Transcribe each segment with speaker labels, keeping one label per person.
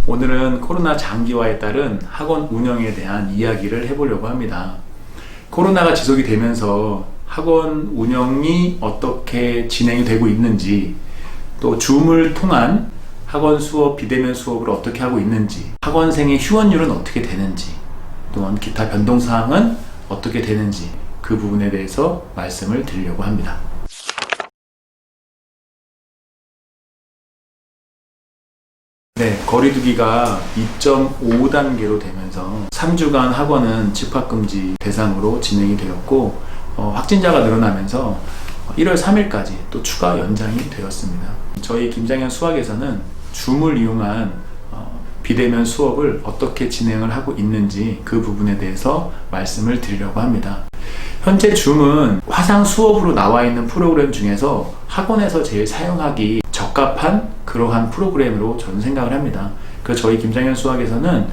Speaker 1: 오늘은 코로나 장기화에 따른 학원 운영에 대한 이야기를 해보려고 합니다. 코로나가 지속이 되면서 학원 운영이 어떻게 진행이 되고 있는지, 또 줌을 통한 학원 수업, 비대면 수업을 어떻게 하고 있는지, 학원생의 휴원율은 어떻게 되는지, 또한 기타 변동사항은 어떻게 되는지, 그 부분에 대해서 말씀을 드리려고 합니다. 네, 거리두기가 2.5단계로 되면서 3주간 학원은 집합금지 대상으로 진행이 되었고, 확진자가 늘어나면서 1월 3일까지 또 추가 연장이 되었습니다. 저희 김장현 수학에서는 줌을 이용한 비대면 수업을 어떻게 진행을 하고 있는지 그 부분에 대해서 말씀을 드리려고 합니다. 현재 줌은 화상 수업으로 나와 있는 프로그램 중에서 학원에서 제일 사용하기 적합한 그러한 프로그램으로 저는 생각을 합니다. 그래서 저희 김장현 수학에서는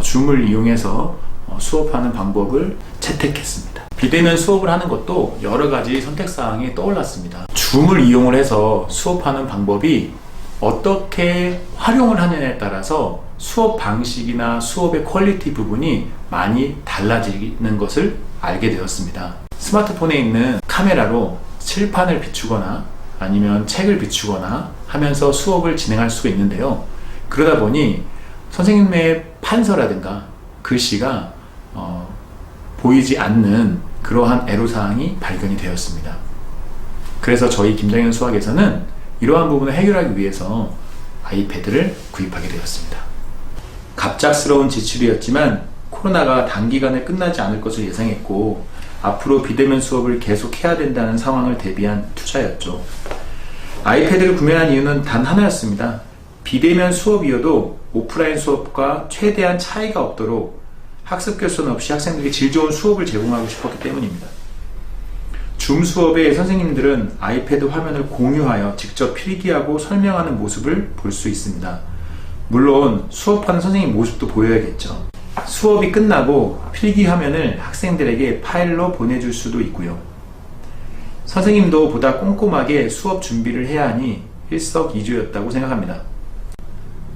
Speaker 1: 줌을 이용해서 수업하는 방법을 채택했습니다. 비대면 수업을 하는 것도 여러 가지 선택사항이 떠올랐습니다. 줌을 이용을 해서 수업하는 방법이 어떻게 활용을 하느냐에 따라서 수업 방식이나 수업의 퀄리티 부분이 많이 달라지는 것을 알게 되었습니다. 스마트폰에 있는 카메라로 칠판을 비추거나 아니면 책을 비추거나 하면서 수업을 진행할 수가 있는데요. 그러다 보니 선생님의 판서라든가 글씨가 보이지 않는 그러한 애로사항이 발견이 되었습니다. 그래서 저희 김장현 수학에서는 이러한 부분을 해결하기 위해서 아이패드를 구입하게 되었습니다. 갑작스러운 지출이었지만 코로나가 단기간에 끝나지 않을 것을 예상했고 앞으로 비대면 수업을 계속해야 된다는 상황을 대비한 투자였죠. 아이패드를 구매한 이유는 단 하나였습니다. 비대면 수업이어도 오프라인 수업과 최대한 차이가 없도록 학습 결손 없이 학생들에게 질 좋은 수업을 제공하고 싶었기 때문입니다. 줌 수업에 선생님들은 아이패드 화면을 공유하여 직접 필기하고 설명하는 모습을 볼 수 있습니다. 물론 수업하는 선생님 모습도 보여야겠죠. 수업이 끝나고 필기 화면을 학생들에게 파일로 보내줄 수도 있고요. 선생님도 보다 꼼꼼하게 수업 준비를 해야 하니 일석이조였다고 생각합니다.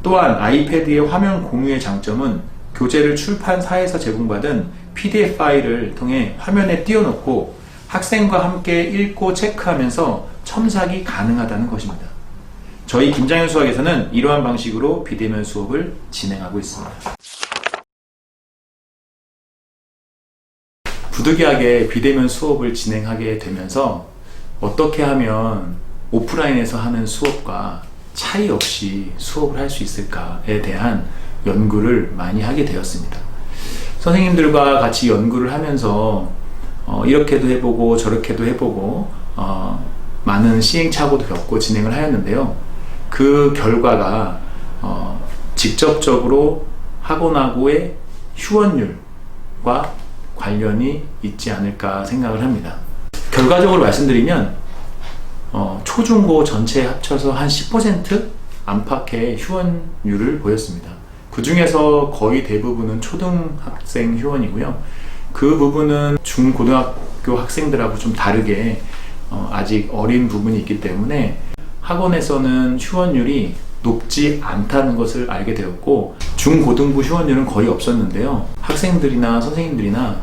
Speaker 1: 또한 아이패드의 화면 공유의 장점은 교재를 출판사에서 제공받은 PDF 파일을 통해 화면에 띄워놓고 학생과 함께 읽고 체크하면서 첨삭이 가능하다는 것입니다. 저희 김장현 수학에서는 이러한 방식으로 비대면 수업을 진행하고 있습니다. 부득이하게 비대면 수업을 진행하게 되면서 어떻게 하면 오프라인에서 하는 수업과 차이 없이 수업을 할 수 있을까에 대한 연구를 많이 하게 되었습니다. 선생님들과 같이 연구를 하면서 이렇게도 해보고 저렇게도 해보고 많은 시행착오도 겪고 진행을 하였는데요. 그 결과가 직접적으로 학원하고의 휴원율과 관련이 있지 않을까 생각을 합니다. 결과적으로 말씀드리면 초중고 전체 합쳐서 한 10% 안팎의 휴원율을 보였습니다. 그 중에서 거의 대부분은 초등학생 휴원이고요. 그 부분은 중고등학교 학생들하고 좀 다르게 아직 어린 부분이 있기 때문에 학원에서는 휴원율이 높지 않다는 것을 알게 되었고, 중고등부 휴원율은 거의 없었는데요. 학생들이나 선생님들이나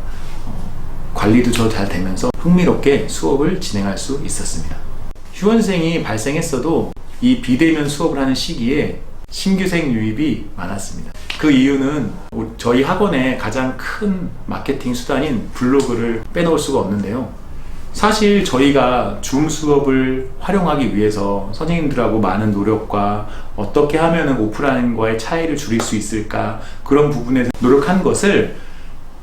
Speaker 1: 관리도 더 잘 되면서 흥미롭게 수업을 진행할 수 있었습니다. 휴원생이 발생했어도 이 비대면 수업을 하는 시기에 신규생 유입이 많았습니다. 그 이유는 저희 학원의 가장 큰 마케팅 수단인 블로그를 빼놓을 수가 없는데요. 사실 저희가 줌 수업을 활용하기 위해서 선생님들하고 많은 노력과 어떻게 하면 오프라인과의 차이를 줄일 수 있을까, 그런 부분에서 노력한 것을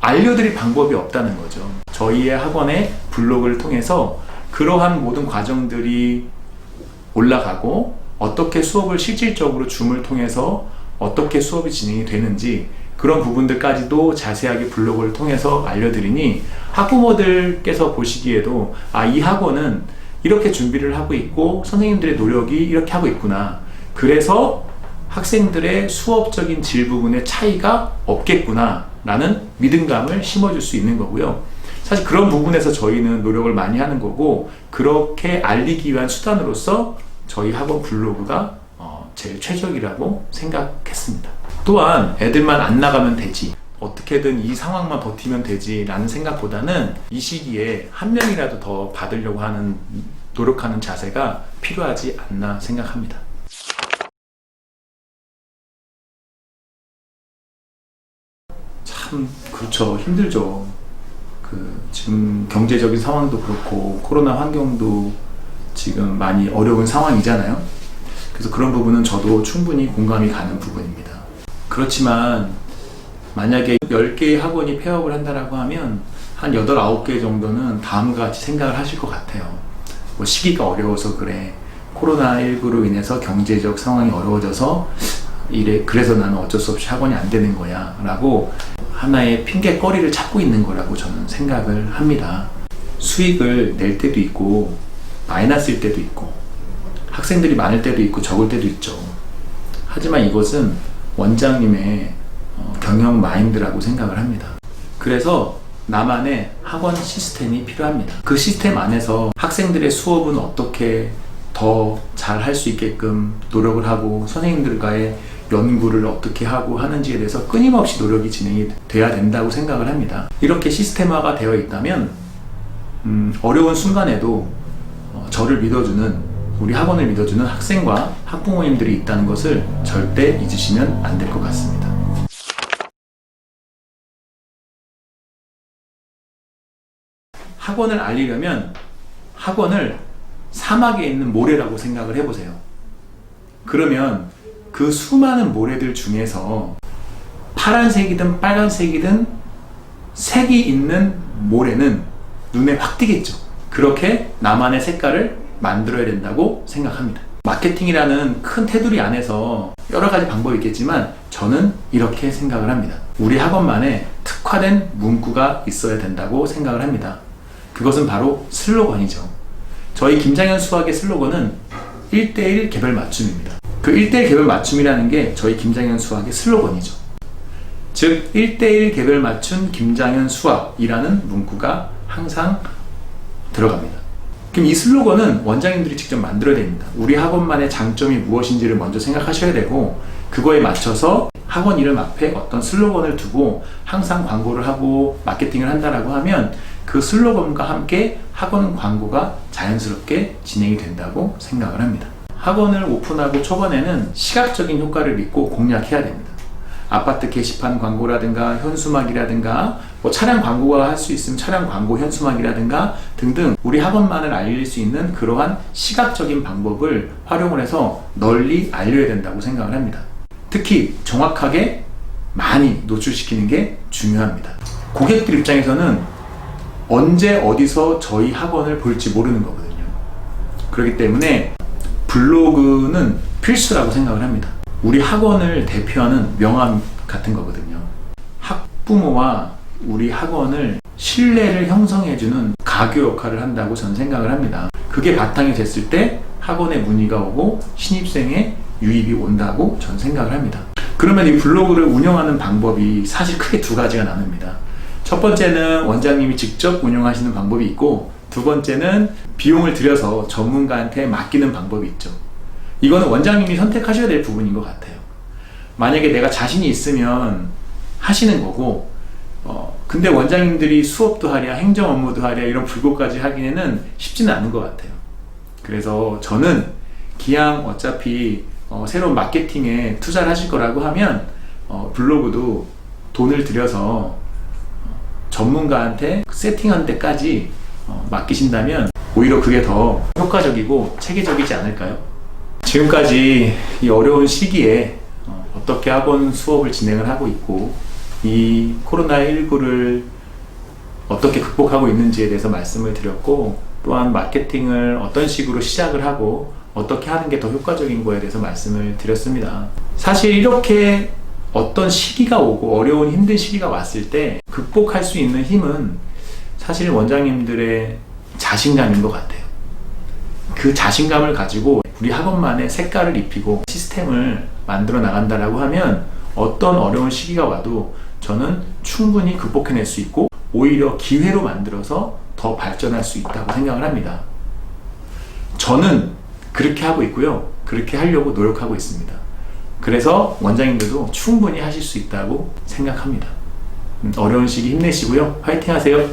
Speaker 1: 알려드릴 방법이 없다는 거죠. 저희의 학원의 블로그를 통해서 그러한 모든 과정들이 올라가고 어떻게 수업을 실질적으로 줌을 통해서 어떻게 수업이 진행이 되는지 그런 부분들까지도 자세하게 블로그를 통해서 알려드리니 학부모들께서 보시기에도 이 학원은 이렇게 준비를 하고 있고 선생님들의 노력이 이렇게 하고 있구나, 그래서 학생들의 수업적인 질 부분에 차이가 없겠구나 라는 믿음감을 심어줄 수 있는 거고요. 사실 그런 부분에서 저희는 노력을 많이 하는 거고, 그렇게 알리기 위한 수단으로서 저희 학원 블로그가 제일 최적이라고 생각했습니다. 또한 애들만 안 나가면 되지, 어떻게든 이 상황만 버티면 되지 라는 생각보다는 이 시기에 한 명이라도 더 받으려고 하는, 노력하는 자세가 필요하지 않나 생각합니다. 참 그렇죠. 힘들죠. 지금 경제적인 상황도 그렇고 코로나 환경도 지금 많이 어려운 상황이잖아요. 그래서 그런 부분은 저도 충분히 공감이 가는 부분입니다. 그렇지만 만약에 10개의 학원이 폐업을 한다라고 하면 한 8, 9개 정도는 다음과 같이 생각을 하실 것 같아요. 뭐 시기가 어려워서 그래, 코로나19로 인해서 경제적 상황이 어려워져서 이래, 그래서 나는 어쩔 수 없이 학원이 안 되는 거야 라고 하나의 핑계거리를 찾고 있는 거라고 저는 생각을 합니다. 수익을 낼 때도 있고 마이너스일 때도 있고 학생들이 많을 때도 있고 적을 때도 있죠. 하지만 이것은 원장님의 경영 마인드라고 생각을 합니다. 그래서 나만의 학원 시스템이 필요합니다. 그 시스템 안에서 학생들의 수업은 어떻게 더 잘 할 수 있게끔 노력을 하고, 선생님들과의 연구를 어떻게 하고 하는지에 대해서 끊임없이 노력이 진행이 돼야 된다고 생각을 합니다. 이렇게 시스템화가 되어 있다면 어려운 순간에도 저를 믿어주는, 우리 학원을 믿어주는 학생과 학부모님들이 있다는 것을 절대 잊으시면 안 될 것 같습니다. 학원을 알리려면 학원을 사막에 있는 모래라고 생각을 해보세요. 그러면 그 수많은 모래들 중에서 파란색이든 빨간색이든 색이 있는 모래는 눈에 확 띄겠죠. 그렇게 나만의 색깔을 만들어야 된다고 생각합니다. 마케팅이라는 큰 테두리 안에서 여러 가지 방법이 있겠지만 저는 이렇게 생각을 합니다. 우리 학원만의 특화된 문구가 있어야 된다고 생각을 합니다. 그것은 바로 슬로건이죠. 저희 김장현 수학의 슬로건은 1:1 개별 맞춤입니다. 그 1:1 개별 맞춤이라는 게 저희 김장현 수학의 슬로건이죠. 즉 1:1 개별 맞춤 김장현 수학이라는 문구가 항상 들어갑니다. 그럼 이 슬로건은 원장님들이 직접 만들어야 됩니다. 우리 학원만의 장점이 무엇인지를 먼저 생각하셔야 되고, 그거에 맞춰서 학원 이름 앞에 어떤 슬로건을 두고 항상 광고를 하고 마케팅을 한다라고 하면 그 슬로건과 함께 학원 광고가 자연스럽게 진행이 된다고 생각을 합니다. 학원을 오픈하고 초반에는 시각적인 효과를 믿고 공략해야 됩니다. 아파트 게시판 광고라든가 현수막이라든가 뭐 차량 광고가 할 수 있으면 차량 광고 현수막이라든가 등등 우리 학원만을 알릴 수 있는 그러한 시각적인 방법을 활용을 해서 널리 알려야 된다고 생각을 합니다. 특히 정확하게 많이 노출시키는 게 중요합니다. 고객들 입장에서는 언제 어디서 저희 학원을 볼지 모르는 거거든요. 그렇기 때문에 블로그는 필수라고 생각을 합니다. 우리 학원을 대표하는 명함 같은 거거든요. 학부모와 우리 학원을 신뢰를 형성해주는 가교 역할을 한다고 저는 생각을 합니다. 그게 바탕이 됐을 때 학원에 문의가 오고 신입생의 유입이 온다고 저는 생각을 합니다. 그러면 이 블로그를 운영하는 방법이 사실 크게 두 가지가 나뉩니다. 첫 번째는 원장님이 직접 운영하시는 방법이 있고, 두 번째는 비용을 들여서 전문가한테 맡기는 방법이 있죠. 이거는 원장님이 선택하셔야 될 부분인 것 같아요. 만약에 내가 자신이 있으면 하시는 거고, 근데 원장님들이 수업도 하랴 행정 업무도 하랴 이런 불고까지 하기에는 쉽지는 않은 것 같아요. 그래서 저는 기왕 어차피 새로운 마케팅에 투자를 하실 거라고 하면 블로그도 돈을 들여서 전문가한테 세팅하는 데까지 맡기신다면 오히려 그게 더 효과적이고 체계적이지 않을까요? 지금까지 이 어려운 시기에 어떻게 학원 수업을 진행을 하고 있고 이 코로나19를 어떻게 극복하고 있는지에 대해서 말씀을 드렸고, 또한 마케팅을 어떤 식으로 시작을 하고 어떻게 하는 게 더 효과적인 거에 대해서 말씀을 드렸습니다. 사실 이렇게 어떤 시기가 오고 어려운 힘든 시기가 왔을 때 극복할 수 있는 힘은 사실 원장님들의 자신감인 것 같아요. 그 자신감을 가지고 우리 학원만의 색깔을 입히고 시스템을 만들어 나간다라고 하면 어떤 어려운 시기가 와도 저는 충분히 극복해낼 수 있고 오히려 기회로 만들어서 더 발전할 수 있다고 생각을 합니다. 저는 그렇게 하고 있고요. 그렇게 하려고 노력하고 있습니다. 그래서 원장님들도 충분히 하실 수 있다고 생각합니다. 어려운 시기 힘내시고요. 화이팅 하세요.